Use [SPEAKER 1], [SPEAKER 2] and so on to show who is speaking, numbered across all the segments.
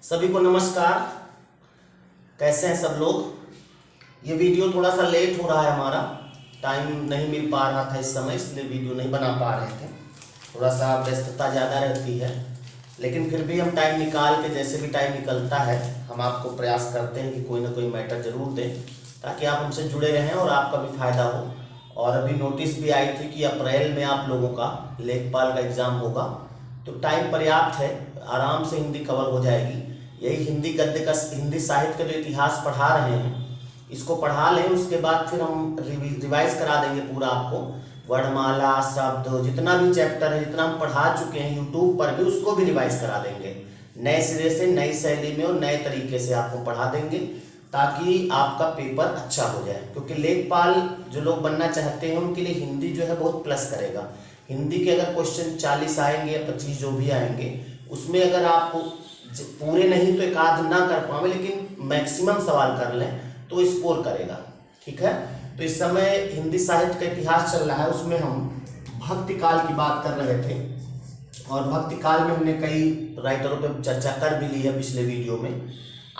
[SPEAKER 1] सभी को नमस्कार। कैसे हैं सब लोग। ये वीडियो थोड़ा सा लेट हो रहा है, हमारा टाइम नहीं मिल पा रहा था इस समय, इसलिए वीडियो नहीं बना पा रहे थे। थोड़ा सा व्यस्तता ज़्यादा रहती है, लेकिन फिर भी हम टाइम निकाल के, जैसे भी टाइम निकलता है, हम आपको प्रयास करते हैं कि कोई ना कोई मैटर ज़रूर दें ताकि आप हमसे जुड़े रहें और आपका भी फायदा हो। और अभी नोटिस भी आई थी कि अप्रैल में आप लोगों का लेखपाल का एग्ज़ाम होगा, तो टाइम पर्याप्त है, आराम से हिंदी कवर हो जाएगी। यही हिंदी गद्य का, हिंदी साहित्य का जो इतिहास पढ़ा रहे हैं, इसको पढ़ा लें, उसके बाद फिर हम रिवाइज करा देंगे पूरा आपको। वर्णमाला, शब्द, जितना भी चैप्टर है, जितना हम पढ़ा चुके हैं यूट्यूब पर भी, उसको भी रिवाइज करा देंगे नए सिरे से, नई शैली में और नए तरीके से आपको पढ़ा देंगे ताकि आपका पेपर अच्छा हो जाए। क्योंकि लेखपाल जो लोग बनना चाहते हैं उनके लिए हिंदी जो है बहुत प्लस करेगा। हिंदी के अगर क्वेश्चन 40 आएंगे या 25 जो भी आएंगे, उसमें अगर आप पूरे नहीं तो एक आध ना कर पाए, लेकिन मैक्सिमम सवाल कर लें तो स्कोर करेगा। ठीक है, तो इस समय हिंदी साहित्य का इतिहास चल रहा है, उसमें हम भक्ति काल की बात कर रहे थे और भक्ति काल में हमने कई राइटरों पर चर्चा कर भी ली है पिछले वीडियो में।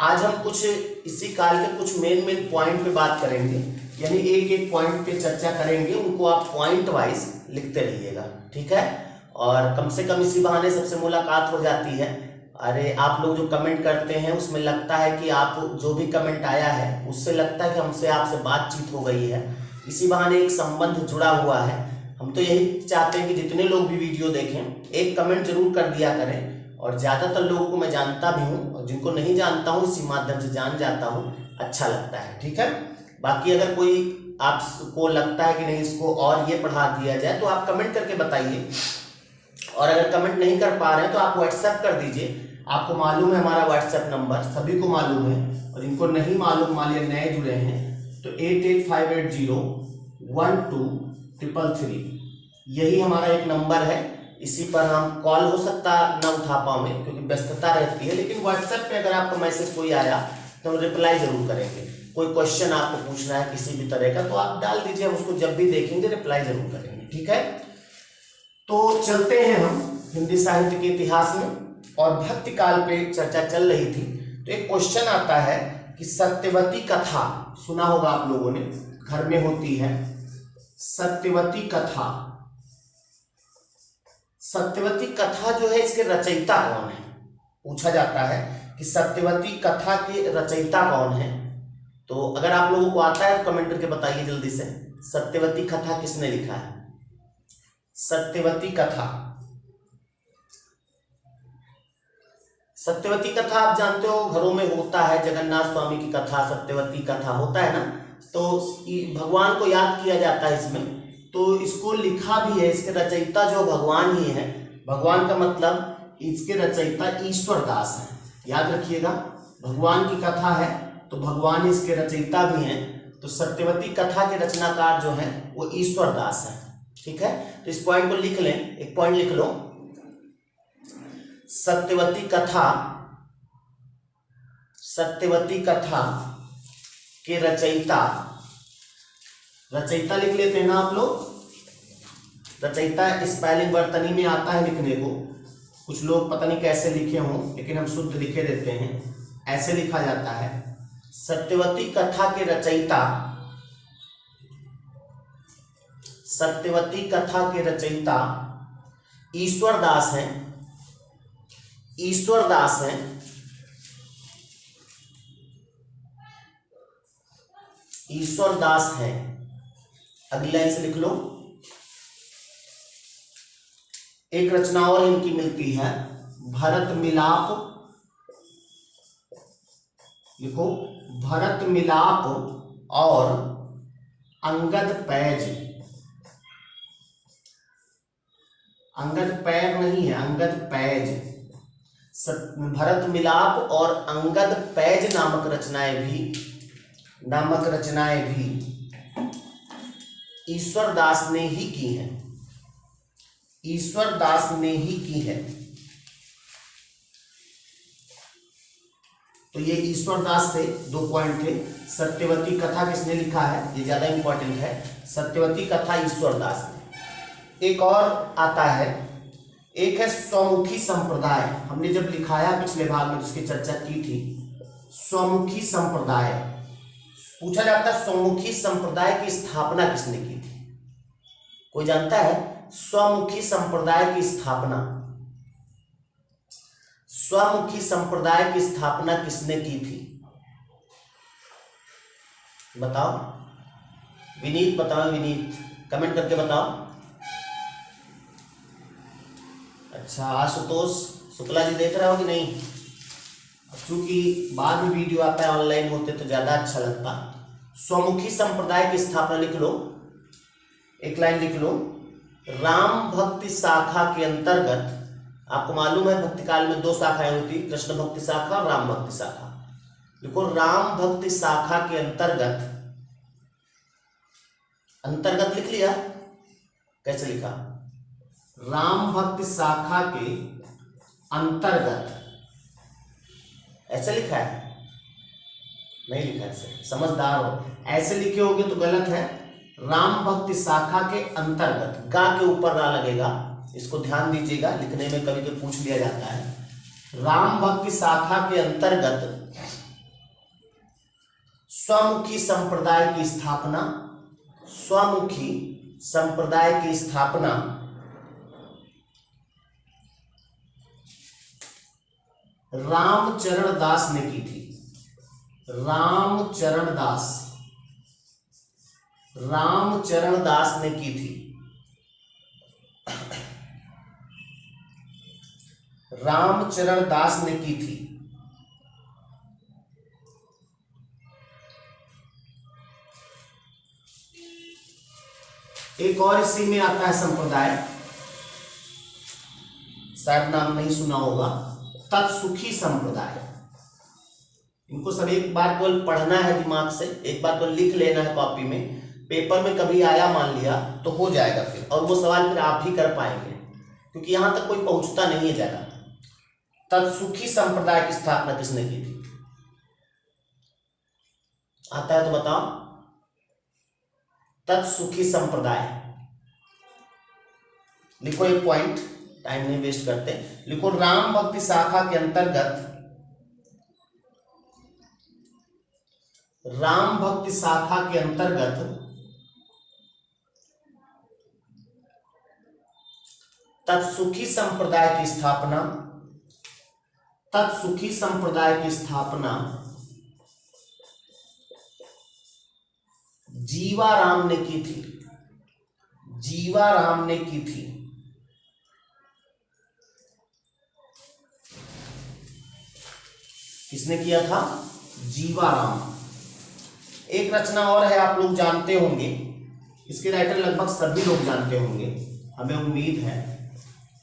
[SPEAKER 1] आज हम कुछ इसी काल के कुछ मेन पॉइंट पे बात करेंगे, यानी एक एक पॉइंट पे चर्चा करेंगे, उनको आप पॉइंट वाइज लिखते रहिएगा। ठीक है, और कम से कम इसी बहाने सबसे मुलाकात हो जाती है। अरे आप लोग जो कमेंट करते हैं उसमें लगता है कि आप जो भी कमेंट आया है उससे लगता है कि हमसे आपसे बातचीत हो गई है, इसी बहाने एक संबंध जुड़ा हुआ है। हम तो यही चाहते हैं कि जितने लोग भी वीडियो देखें एक कमेंट जरूर कर दिया करें, और ज़्यादातर लोगों को मैं जानता भी हूँ और जिनको नहीं जानता हूँ इसी माध्यम से जान जाता हूँ, अच्छा लगता है। ठीक है, बाकी अगर कोई आपको लगता है कि नहीं इसको और ये पढ़ा दिया जाए तो आप कमेंट करके बताइए, और अगर कमेंट नहीं कर पा रहे हैं तो आप व्हाट्सएप कर दीजिए। आपको मालूम है हमारा व्हाट्सएप नंबर सभी को मालूम है, और जिनको नहीं मालूम, मान लिया नए जुड़े हैं, तो 8858012333 यही हमारा एक नंबर है। इसी पर हम कॉल हो सकता ना उठा पाओगे क्योंकि व्यस्तता रहती है, लेकिन व्हाट्सएप पे अगर आपका मैसेज कोई आया तो हम रिप्लाई जरूर करेंगे। कोई क्वेश्चन आपको पूछना है किसी भी तरह का तो आप डाल दीजिए, हम उसको जब भी देखेंगे रिप्लाई जरूर करेंगे। ठीक है, तो चलते हैं हम हिंदी साहित्य के इतिहास में, और भक्ति काल पे चर्चा चल रही थी तो एक क्वेश्चन आता है कि सत्यवती कथा सुना होगा आप लोगों ने, घर में होती है सत्यवती कथा। सत्यवती कथा जो है इसके रचयिता कौन है, पूछा जाता है कि सत्यवती कथा के रचयिता कौन है। तो अगर आप लोगों को आता है तो कमेंट करके बताइए जल्दी से, सत्यवती कथा किसने लिखा है। सत्यवती कथा, सत्यवती कथा आप जानते हो घरों में होता है, जगन्नाथ स्वामी की कथा, सत्यवती कथा होता है ना, तो भगवान को याद किया जाता है इसमें। तो इसको लिखा भी है, इसके रचयिता जो भगवान ही है, भगवान का मतलब इसके रचयिता ईश्वर दास हैं। याद रखिएगा, भगवान की कथा है तो भगवान इसके रचयिता भी हैं, तो सत्यवती कथा के रचनाकार जो हैं वो ईश्वर दास हैं। ठीक है, तो इस पॉइंट को लिख लें, एक पॉइंट लिख लो, सत्यवती कथा, सत्यवती कथा के रचयिता, रचयिता लिख लेते हैं ना आप लोग। रचयिता स्पेलिंग वर्तनी में आता है लिखने को, कुछ लोग पता नहीं कैसे लिखे हों, लेकिन हम शुद्ध लिखे देते हैं, ऐसे लिखा जाता है। सत्यवती कथा के रचयिता, सत्यवती कथा के रचयिता ईश्वर दास हैं, ईश्वर दास हैं। ईश्वर दास हैं। अगली लाइन से लिख लो, एक रचना और इनकी मिलती है, भरत मिलाप, लिखो भरत मिलाप और अंगद पैज, अंगद पैर नहीं है, अंगद पैज, भरत मिलाप और अंगद पैज नामक रचनाएं भी ईश्वर दास ने ही की हैं, ईश्वर दास ने ही की है। तो ये ईश्वर दास से दो पॉइंट थे। सत्यवती कथा किसने लिखा है, ये ज्यादा इंपॉर्टेंट है, सत्यवती कथा ईश्वर दास ने। एक और आता है एक है स्वमुखी संप्रदाय, हमने जब लिखाया पिछले भाग में जिसकी चर्चा की थी। स्वमुखी संप्रदाय पूछा जाता है, स्वमुखी संप्रदाय की स्थापना किसने की थी? कोई जानता है? स्वमुखी संप्रदाय की स्थापना, स्वमुखी संप्रदाय की स्थापना किसने की थी? बताओ विनीत, बताओ विनीत, कमेंट करके बताओ। अच्छा आशुतोष शुक्ला जी देख रहे हो कि नहीं? क्योंकि बाद में वीडियो आता है ऑनलाइन होते तो ज्यादा अच्छा लगता। स्वमुखी संप्रदाय की स्थापना लिख लो, एक लाइन लिख लो। राम भक्ति शाखा के अंतर्गत, आपको मालूम है भक्ति काल में 2 शाखाएं होती, कृष्ण भक्ति शाखा और राम भक्ति शाखा। देखो राम भक्ति शाखा के अंतर्गत, अंतर्गत लिख लिया, कैसे लिखा? राम भक्ति शाखा के अंतर्गत, ऐसे लिखा है? नहीं लिखा ऐसे, समझदार हो। ऐसे लिखे होगे तो गलत है। राम भक्ति शाखा के अंतर्गत, गा के ऊपर रा लगेगा, इसको ध्यान दीजिएगा, लिखने में कभी कभी पूछ लिया जाता है। राम भक्ति शाखा के अंतर्गत स्वमुखी संप्रदाय की स्थापना, स्वमुखी संप्रदाय की स्थापना रामचरण दास ने की थी। रामचरण दास, रामचरण दास ने की थी। रामचरण दास ने की थी। एक और इसी में आता है संप्रदाय, शायद नाम नहीं सुना होगा, तत्सुखी संप्रदाय। इनको सब एक बार केवल पढ़ना है दिमाग से, एक बार केवल लिख लेना है कॉपी में, पेपर में कभी आया मान लिया तो हो जाएगा फिर, और वो सवाल फिर आप ही कर पाएंगे, क्योंकि यहां तक कोई पहुंचता नहीं है ज्यादा। तत्सुखी संप्रदाय की स्थापना किसने की थी? आता है तो बताओ। तत्सुखी संप्रदाय लिखो, एक पॉइंट, टाइम नहीं वेस्ट करते, लिखो राम भक्ति शाखा के अंतर्गत, राम भक्ति शाखा के अंतर्गत तत्सुखी संप्रदाय की स्थापना, तत्सुखी संप्रदाय की स्थापना जीवाराम ने की थी। जीवाराम ने की थी। किसने किया था? जीवाराम। एक रचना और है, आप लोग जानते होंगे, इसके राइटर लगभग सभी लोग जानते होंगे, हमें उम्मीद है।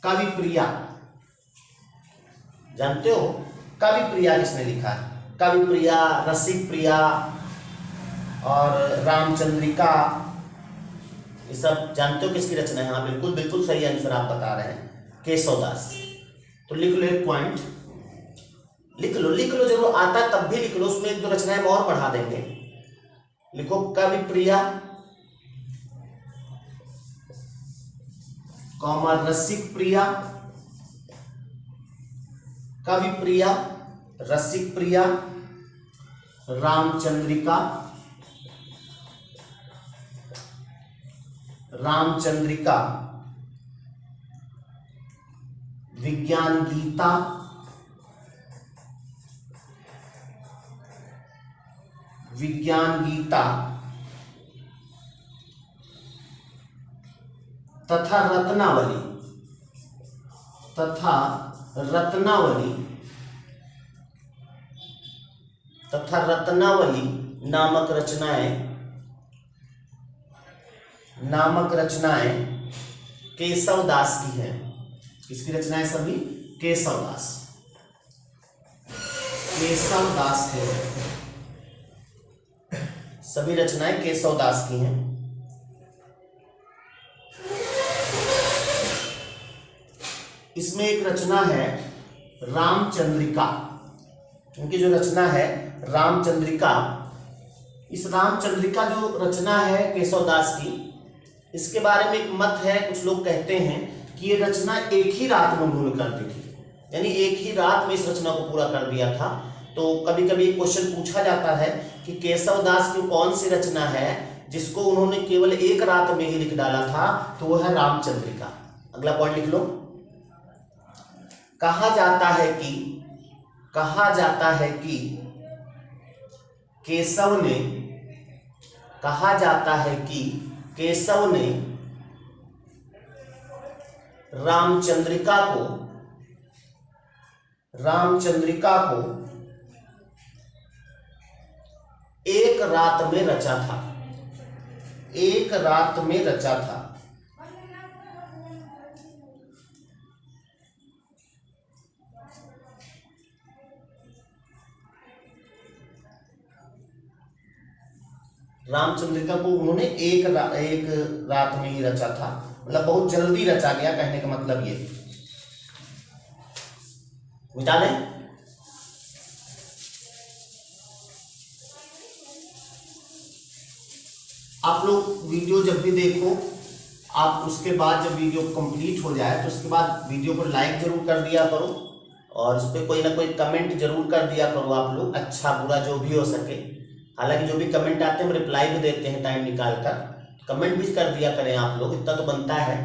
[SPEAKER 1] कवि प्रिया, जानते हो? कवि प्रिया किसने लिखा है? कवि प्रिया, रसिक प्रिया और रामचंद्रिका, ये सब जानते हो किसकी रचना है? हाँ बिल्कुल बिल्कुल सही आंसर आप बता रहे हैं, केशवदास। तो लिख लो एक पॉइंट, लिख लो जरूर, आता तब भी लिख लो, उसमें 1-2 रचनाएं और बढ़ा देंगे। लिखो कवि प्रिया, कॉमा रसिक प्रिया, कवि प्रिया, रसिक प्रिया, रामचंद्रिका, रामचंद्रिका, विज्ञान गीता, विज्ञान गीता तथा रत्नावली, तथा रत्नावली, तथा रत्नावली नामक रचनाएं केशवदास की हैं। किसकी रचनाएं सभी? केशवदास, केशवदास के सभी रचनाएं केशवदास की हैं। इसमें एक रचना है रामचंद्रिका, उनकी जो रचना है रामचंद्रिका, इस रामचंद्रिका जो रचना है केशवदास की, इसके बारे में एक मत है, कुछ लोग कहते हैं कि ये रचना एक ही रात में उन्होंने कर दी थी, यानी एक ही रात में इस रचना को पूरा कर दिया था। तो कभी कभी क्वेश्चन पूछा जाता है कि केशव दास की कौन सी रचना है जिसको उन्होंने केवल एक रात में ही लिख डाला था, तो वो है रामचंद्रिका। अगला पॉइंट लिख लो। कहा जाता है कि केशव ने रामचंद्रिका को एक रात में रचा था। रामचंद्रिका को उन्होंने एक रात में ही रचा था, मतलब बहुत जल्दी रचा गया, कहने का मतलब ये। मिटा दें। आप लोग वीडियो जब भी देखो, आप उसके बाद जब वीडियो कंप्लीट हो जाए तो उसके बाद वीडियो को लाइक जरूर कर दिया करो और उस पर कोई ना कोई कमेंट जरूर कर दिया करो आप लोग, अच्छा बुरा जो भी हो सके। हालांकि जो भी कमेंट आते हैं हम रिप्लाई भी देते हैं टाइम निकाल कर, कमेंट भी कर दिया करें आप लोग, इतना तो बनता है।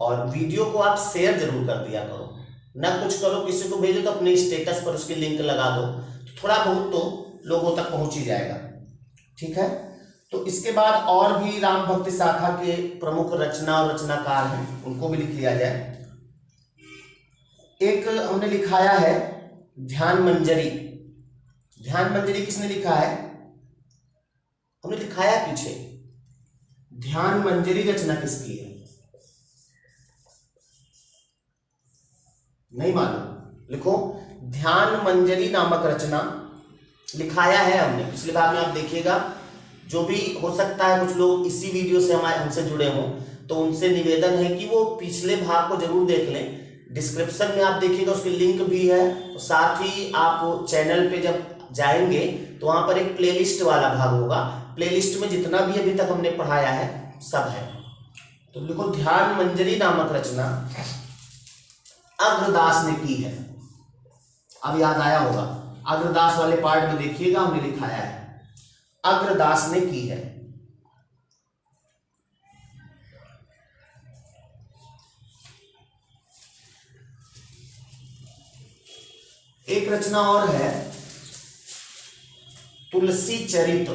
[SPEAKER 1] और वीडियो को आप शेयर जरूर कर दिया करो, ना कुछ करो किसी को भेजो तो अपने स्टेटस पर उसकी लिंक लगा दो, तो थोड़ा बहुत तो लोगों तक पहुंच ही जाएगा, ठीक है। तो इसके बाद और भी राम भक्ति शाखा के प्रमुख रचना और रचनाकार हैं, उनको भी लिख लिया जाए। एक हमने लिखाया है ध्यान मंजरी। ध्यान मंजरी किसने लिखा है? हमने लिखाया पीछे। ध्यान मंजरी रचना किसकी है? नहीं मालूम? लिखो, ध्यान मंजरी नामक रचना लिखाया है हमने। पिछले भाग में आप देखिएगा, जो भी हो सकता है कुछ लोग इसी वीडियो से हमसे जुड़े हों, तो उनसे निवेदन है कि वो पिछले भाग को जरूर देख लें। डिस्क्रिप्शन में आप देखिएगा, उसकी लिंक भी है। तो साथ ही आप चैनल पे जब जाएंगे तो वहां पर एक प्लेलिस्ट वाला भाग होगा, प्लेलिस्ट में जितना भी अभी तक हमने पढ़ाया है सब है। तो लिखो, ध्यान मंजरी नामक रचना अग्रदास ने की है। अब याद आया होगा, अग्रदास वाले पार्ट में देखिएगा, हमने लिखाया है अग्रदास ने की है। एक रचना और है तुलसी चरित।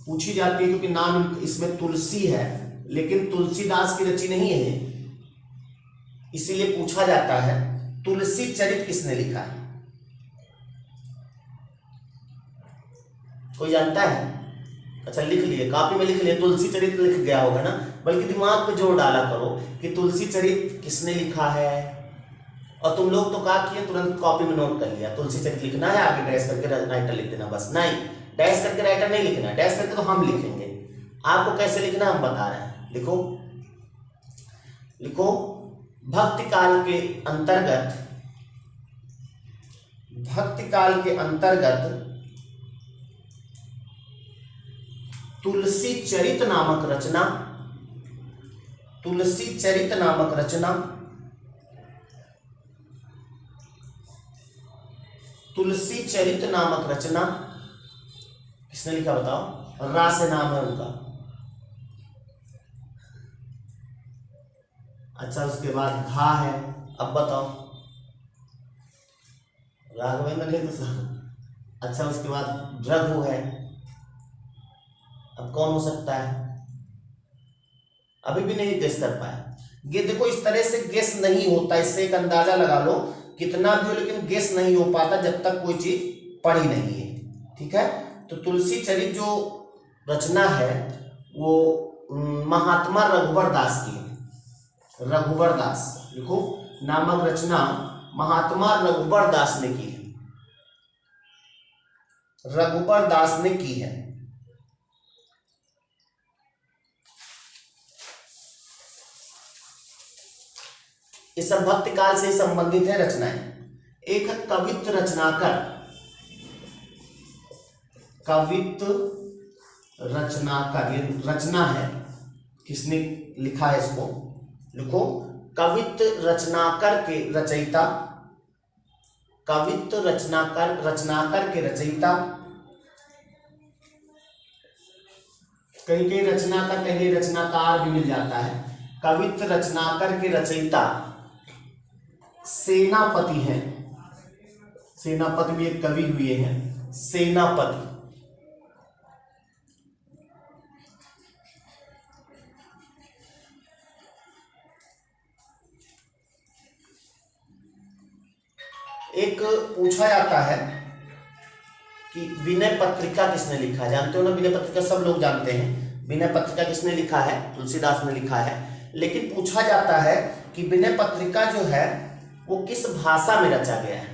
[SPEAKER 1] पूछी जाती है क्योंकि नाम इसमें तुलसी है, लेकिन तुलसीदास की रची नहीं है, इसीलिए पूछा जाता है तुलसी चरित किसने लिखा है? कोई जानता है? अच्छा, लिख लिए, कॉपी में लिख लिए, तुलसी चरित लिख गया होगा ना, बल्कि दिमाग पे जोर डाला करो कि तुलसी चरित किसने लिखा है। और तुम लोग तो क्या किए, तुरंत कॉपी में नोट कर लिया, तुलसी चरित लिखना है, आगे डैश करके राइटर लिख देना बस। नहीं, डैश करके राइटर नहीं लिखना, डैश करके तो हम लिखेंगे, आपको कैसे लिखना हम बता रहे हैं। लिखो, लिखो, भक्ति काल के अंतर्गत तुलसी चरित नामक रचना, तुलसी चरित नामक रचना, तुलसी चरित नामक रचना किसने लिखा बताओ? रा से नाम है उनका। अच्छा, उसके बाद घा है, अब बताओ, राघवेंद्र नहीं तो सर। अच्छा, उसके बाद रघु है, अब कौन हो सकता है? अभी भी नहीं गेस कर पाए। ये देखो, इस तरह से गेस नहीं होता, इससे एक अंदाजा लगा लो कितना भी हो, लेकिन गेस नहीं हो पाता जब तक कोई चीज पढ़ी नहीं है, ठीक है। तो तुलसी चरित जो रचना है वो महात्मा रघुबर दास की है। रघुबर दास, लिखो, नामक रचना महात्मा रघुबर दास ने की है। रघुबर दास ने की है। ये सब भक्ति काल से संबंधित है रचनाएं। एक है कवित्त रचनाकर। कवित्त रचनाकर, ये रचना है, किसने लिखा है इसको? लिखो, कवित्त रचनाकर के रचयिता, कवित्त रचनाकर के रचयिता, कहीं कहीं रचनाकर कहीं रचनाकार भी मिल जाता है। कवित्त रचनाकर के रचयिता सेनापति हैं, सेनापति भी एक कवि हुए हैं, सेनापति। एक पूछा जाता है कि विनय पत्रिका किसने लिखा है? जानते हो ना विनय पत्रिका, सब लोग जानते हैं विनय पत्रिका किसने लिखा है? तुलसीदास ने लिखा है। लेकिन पूछा जाता है कि विनय पत्रिका जो है वो किस भाषा में रचा गया है?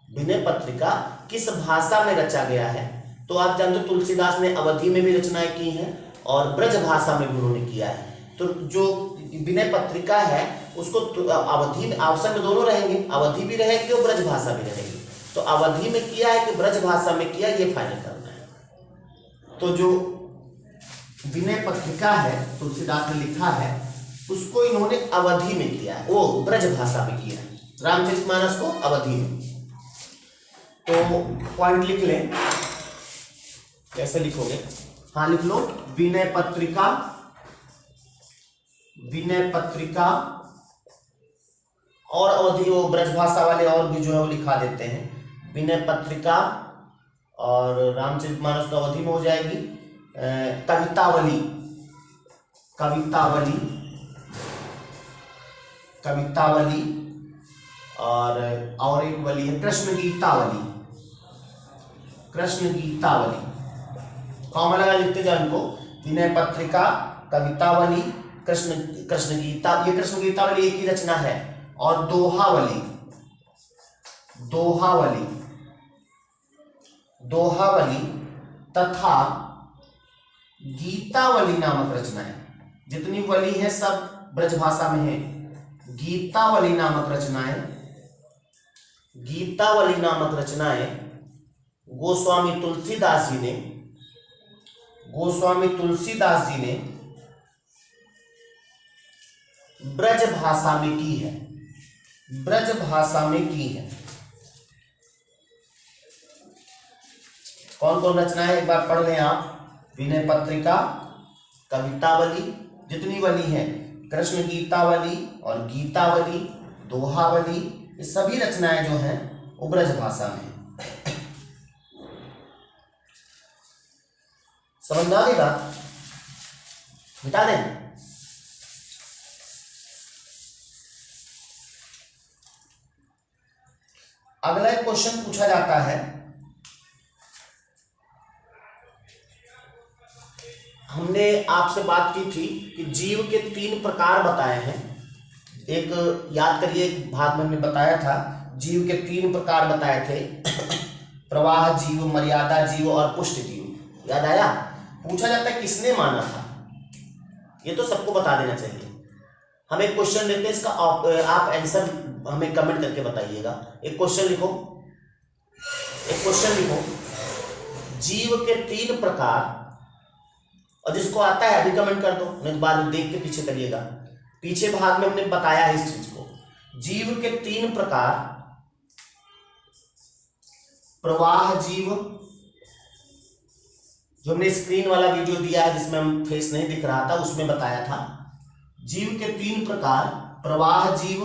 [SPEAKER 1] विनय पत्रिका किस भाषा में रचा गया है? तो आप जानते हो तुलसीदास ने अवधी में भी रचनाएं की हैं और ब्रज भाषा में भी उन्होंने किया है। तो जो विनय पत्रिका है उसको अवधि ऑप्शन में दोनों रहेंगे, अवधि भी रहेगी और ब्रज भाषा भी रहेगी। तो अवधि में किया है कि ब्रज भाषा में किया, ये फाइनल करना है। तो जो विनय पत्रिका है तुलसीदास ने लिखा है उसको इन्होंने अवधि में किया है, वो ब्रज भाषा में किया है। रामचरितमानस को अवधि में। तो पॉइंट लिख लें, कैसे लिखोगे? हाँ लिख लो, विनय पत्रिका, विनय पत्रिका और अवधि, वो ब्रज भाषा वाले और भी जो है वो लिखा देते हैं। विनय पत्रिका और रामचरितमानस तो अवधि में हो जाएगी। कवितावली, कवितावली, कवितावली और एक वली है कृष्ण गीतावली, कृष्ण गीतावली। कॉमा लगा लिखते जाओ इनको, विनय पत्रिका, कवितावली, कृष्ण गीता। ये कृष्ण गीतावली एक ही रचना है। और दोहावली, दोहावली, दोहावली तथा गीतावली नामक रचनाएं, जितनी वली है सब ब्रज भाषा में है। गीतावली नामक रचनाएं, गीतावली नामक रचनाएं गोस्वामी तुलसीदास जी ने, गोस्वामी तुलसीदास जी ने ब्रज भाषा में की है, ब्रज भाषा में की है। कौन कौन रचना है एक बार पढ़ लें आप। विनय पत्रिका, कवितावली, जितनी वली है, कृष्ण गीतावली और गीतावली, दोहावली, ये सभी रचनाएं जो हैं वो ब्रज भाषा में है। समझ में आ गई बात? मिटा दें। अगला एक क्वेश्चन पूछा जाता है, हमने आपसे बात की थी कि जीव के 3 प्रकार बताए हैं। एक याद करिए, एक भाग में हमने बताया था जीव के 3 प्रकार बताए थे, प्रवाह जीव, मर्यादा जीव और पुष्ट जीव। याद आया? पूछा जाता है किसने माना था, ये तो सबको बता देना चाहिए। हम एक क्वेश्चन लेते हैं, इसका आप आंसर हमें कमेंट करके बताइएगा। एक क्वेश्चन लिखो, एक क्वेश्चन लिखो, जीव के 3 प्रकार, और जिसको आता है अभी कमेंट कर दो, नहीं तो बाद में देख के पीछे करिएगा। पीछे भाग में हमने बताया है इस चीज को। जीव के 3 प्रकार, प्रवाह जीव, जो हमने स्क्रीन वाला वीडियो दिया है जिसमें हम फेस नहीं दिख रहा था उसमें बताया था। जीव के 3 प्रकार, प्रवाह जीव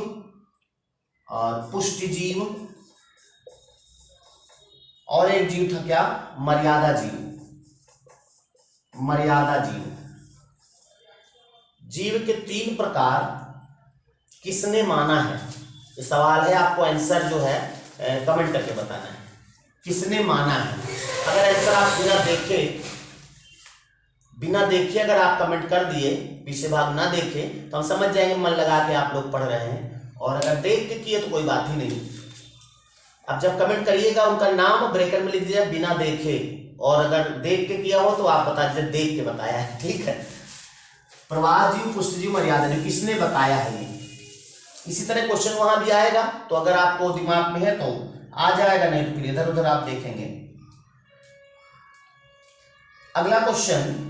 [SPEAKER 1] और पुष्ट जीव, और एक जीव था क्या? मर्यादा जीव, मर्यादा जीव। जीव के 3 प्रकार किसने माना है? ये सवाल है, आपको आंसर जो है कमेंट करके बताना है, किसने माना है। अगर आंसर आप बिना देखे अगर आप कमेंट कर दिए, पीछे भाग ना देखे, तो हम समझ जाएंगे मन लगा के आप लोग पढ़ रहे हैं। और अगर देख के किए तो कोई बात ही नहीं। अब जब कमेंट करिएगा उनका नाम ब्रैकेट में लिख दीजिए बिना देखे, और अगर देख के किया हो तो आप बता दीजिए देख के बताया है, ठीक है। प्रवाह जीव, पुष्ट जीव, मर्यादा जीव, किसने बताया है ये? इसी तरह क्वेश्चन वहां भी आएगा, तो अगर आपको दिमाग में है तो आ जाएगा, नहीं तो फिर इधर उधर आप देखेंगे। अगला क्वेश्चन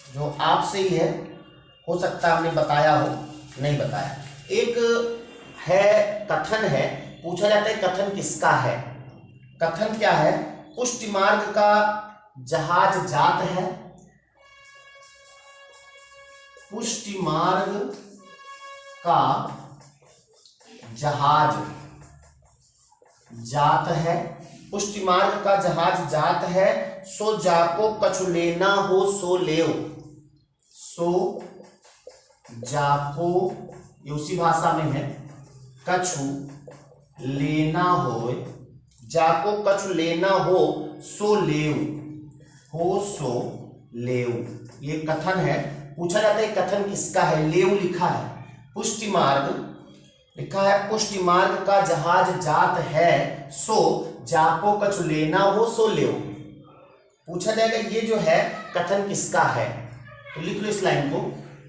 [SPEAKER 1] जो आपसे ही है, हो सकता है हमने बताया हो, नहीं बताया। एक है कथन है, पूछा जाता है कथन किसका है। कथन क्या है? पुष्टि मार्ग का जहाज जात है, पुष्टि मार्ग का जहाज जात है, पुष्टि मार्ग का जहाज जात है, सो जाको कछु लेना हो सो लेओ, सो जाको ये उसी भाषा में है, कछु लेना हो, जाको कछु लेना हो सो लेओ, हो सो लेओ, ये कथन है। पूछा जाता है कथन किसका है। लेओ लिखा है, पुष्टि मार्ग लिखा है, पुष्टि मार्ग का जहाज जात है, सो जाको कछु लेना हो सो लेओ। पूछा जाएगा ये जो है कथन किसका है, तो लिख लो इस लाइन को,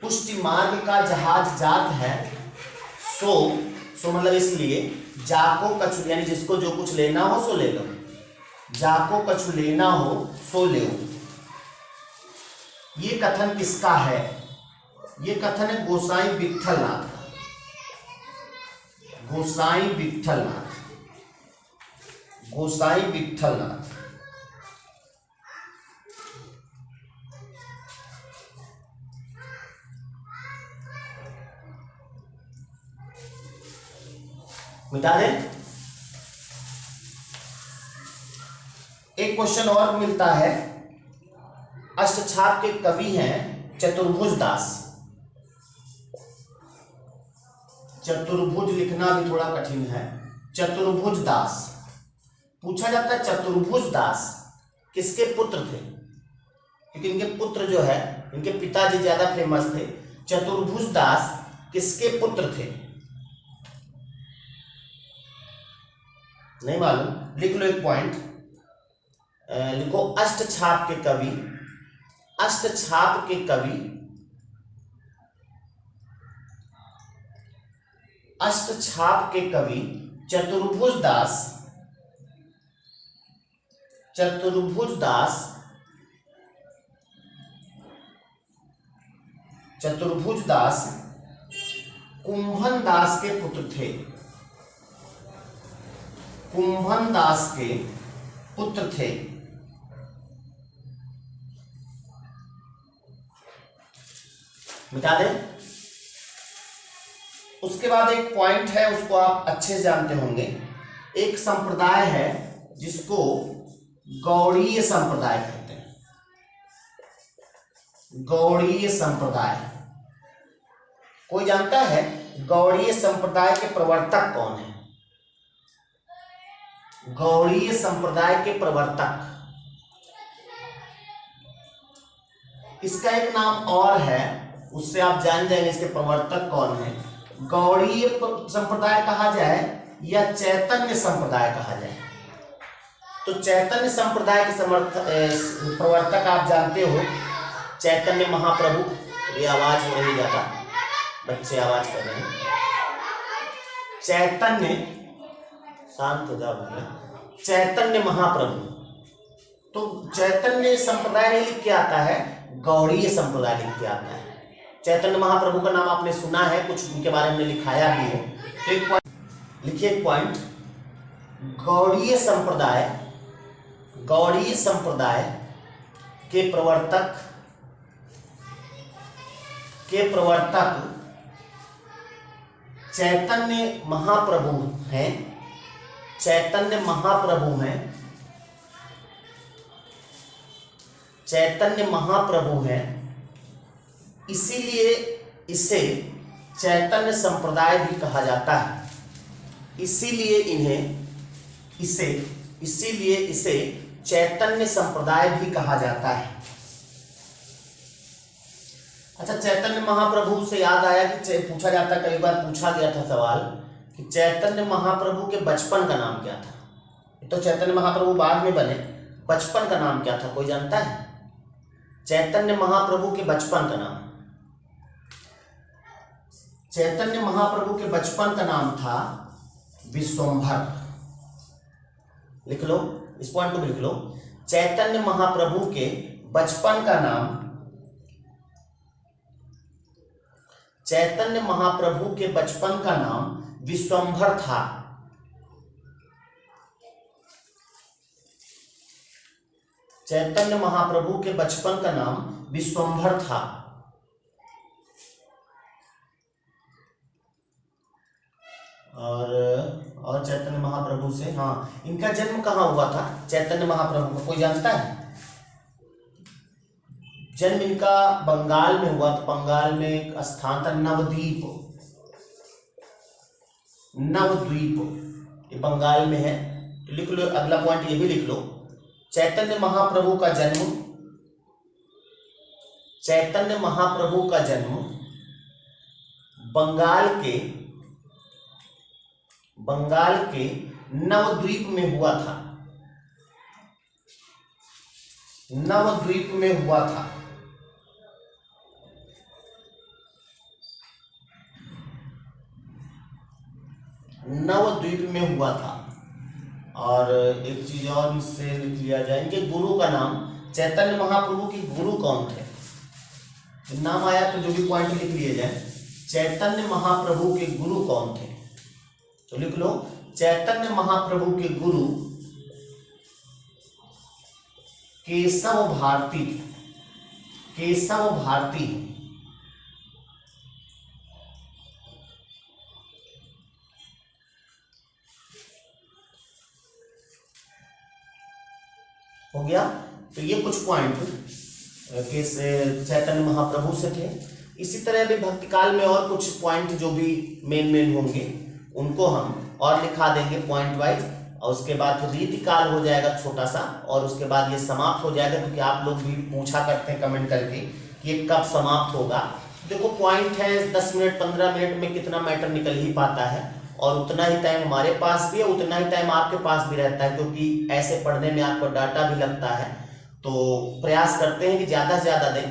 [SPEAKER 1] पुष्टि मार्ग का जहाज जात है, सो मतलब इसलिए जाको कछु यानी जिसको जो कुछ लेना हो सो ले लो, जाको कछु लेना हो सो ले। ये कथन किसका है? ये कथन है गोसाई विट्ठलनाथ का, गोसाई विट्ठलनाथ, गोसाई विट्ठलनाथ। मिटा दें। एक क्वेश्चन और मिलता है, अष्टछाप के कवि हैं चतुर्भुज दास। चतुर्भुज लिखना भी थोड़ा कठिन है, चतुर्भुज दास। पूछा जाता है चतुर्भुज दास किसके पुत्र थे, क्योंकि इनके पुत्र जो है, इनके पिताजी ज्यादा फेमस थे। चतुर्भुज दास किसके पुत्र थे? नहीं मालूम, लिख लो एक पॉइंट, लिखो अष्टछाप के कवि, अष्टछाप के कवि, अष्टछाप के कवि चतुर्भुज दास, चतुर्भुज दास, चतुर्भुज दास कुंभन दास के पुत्र थे, कुंभन दास के पुत्र थे। मिटा दें। उसके बाद एक पॉइंट है, उसको आप अच्छे से जानते होंगे। एक संप्रदाय है जिसको गौड़ीय संप्रदाय कहते हैं, गौड़ीय संप्रदाय। कोई जानता है गौड़ीय संप्रदाय के प्रवर्तक कौन है? गौड़ीय संप्रदाय के प्रवर्तक, इसका एक नाम और है, उससे आप जान जाएंगे इसके प्रवर्तक कौन है। गौड़ीय संप्रदाय कहा जाए या चैतन्य संप्रदाय कहा जाए, तो चैतन्य संप्रदाय के प्रवर्तक आप जानते हो चैतन्य महाप्रभु। ये आवाज हो रही ज्यादा, बच्चे आवाज कर रहे हैं। चैतन्य, शांत हो जाओ भैया। चैतन्य महाप्रभु, तो चैतन्य संप्रदाय नहीं लिख के आता है, गौड़ीय संप्रदाय लिख के आता है। चैतन्य महाप्रभु का नाम आपने सुना है, कुछ उनके बारे में लिखाया भी है। तो एक पॉइंट लिखिए, एक पॉइंट, गौड़ीय संप्रदाय, गौड़ीय संप्रदाय के प्रवर्तक, के प्रवर्तक चैतन्य महाप्रभु हैं, चैतन्य महाप्रभु हैं, चैतन्य महाप्रभु हैं। इसीलिए इसे चैतन्य संप्रदाय भी कहा जाता है, इसीलिए इन्हें इसीलिए इसे चैतन्य संप्रदाय भी कहा जाता है। अच्छा, चैतन्य महाप्रभु से याद आया कि पूछा जाता, कई बार पूछा गया था सवाल कि चैतन्य महाप्रभु के बचपन का नाम क्या था। तो चैतन्य महाप्रभु बाद में बने, बचपन का नाम क्या था, कोई जानता है? चैतन्य महाप्रभु के बचपन का नाम, चैतन्य महाप्रभु के बचपन का नाम था विश्वंभर। लिख लो, इस पॉइंट को भी लिख लो। चैतन्य महाप्रभु के बचपन का नाम, चैतन्य महाप्रभु के बचपन का नाम विश्वंभर था। चैतन्य महाप्रभु के बचपन का नाम विश्वंभर था। और चैतन्य महाप्रभु से, हाँ, इनका जन्म कहाँ हुआ था चैतन्य महाप्रभु का, कोई जानता है? जन्म इनका बंगाल में हुआ। तो बंगाल में एक स्थान था नवद्वीप, नवद्वीप, ये बंगाल में है। तो लिख लो, अगला पॉइंट ये भी लिख लो, चैतन्य महाप्रभु का जन्म, चैतन्य महाप्रभु का जन्म बंगाल के नवद्वीप में हुआ था। नवद्वीप में हुआ था। नवद्वीप में हुआ था। और एक चीज और इससे लिख लिया जाए, इनके गुरु का नाम, चैतन्य महाप्रभु के गुरु कौन थे? नाम आया तो जो भी पॉइंट लिख लिए जाए, चैतन्य महाप्रभु के गुरु कौन थे? तो लिख लो, चैतन्य महाप्रभु के गुरु केशव भारती। केशव भारती। हो गया। तो ये कुछ पॉइंट चैतन्य महाप्रभु से थे। इसी तरह भी भक्ति काल में और कुछ पॉइंट जो भी मेन होंगे उनको हम और लिखा देंगे पॉइंट वाइज, और उसके बाद फिर रीति काल हो जाएगा छोटा सा, और उसके बाद ये समाप्त हो जाएगा। क्योंकि आप लोग भी पूछा करते हैं कमेंट करके कि ये कब समाप्त होगा। देखो पॉइंट है 10 मिनट 15 मिनट में कितना मैटर निकल ही पाता है, और उतना ही टाइम हमारे पास भी है, उतना ही टाइम आपके पास भी रहता है, क्योंकि ऐसे पढ़ने में आपको डाटा भी लगता है। तो प्रयास करते हैं कि ज़्यादा से ज़्यादा दें।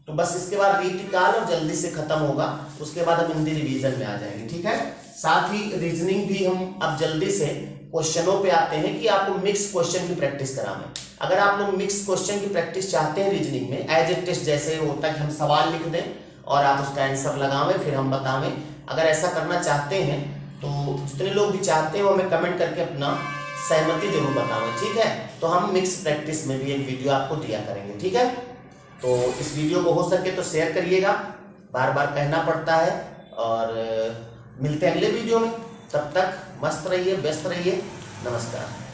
[SPEAKER 1] तो बस इसके बाद रीति काल और जल्दी से खत्म होगा, उसके बाद हम हिंदी रिवीजन में आ जाएंगे। ठीक है, साथ ही रीजनिंग भी हम अब जल्दी से क्वेश्चनों पे आते हैं कि आपको मिक्स क्वेश्चन की प्रैक्टिस करावें। अगर आप लोग मिक्स क्वेश्चन की प्रैक्टिस चाहते हैं रीजनिंग में, एज ए टेस्ट जैसे होता है कि हम सवाल लिख दें और आप उसका आंसर लगावें फिर हम बतावें, अगर ऐसा करना चाहते हैं तो जितने लोग भी चाहते हैं वो हमें कमेंट करके अपना सहमति जरूर बतावें। ठीक है, तो हम मिक्स प्रैक्टिस में भी एक वीडियो आपको दिया करेंगे। ठीक है, तो इस वीडियो को हो सके तो शेयर करिएगा, बार बार कहना पड़ता है। और मिलते हैं अगले वीडियो में, तब तक मस्त रहिए, व्यस्त रहिए। नमस्कार।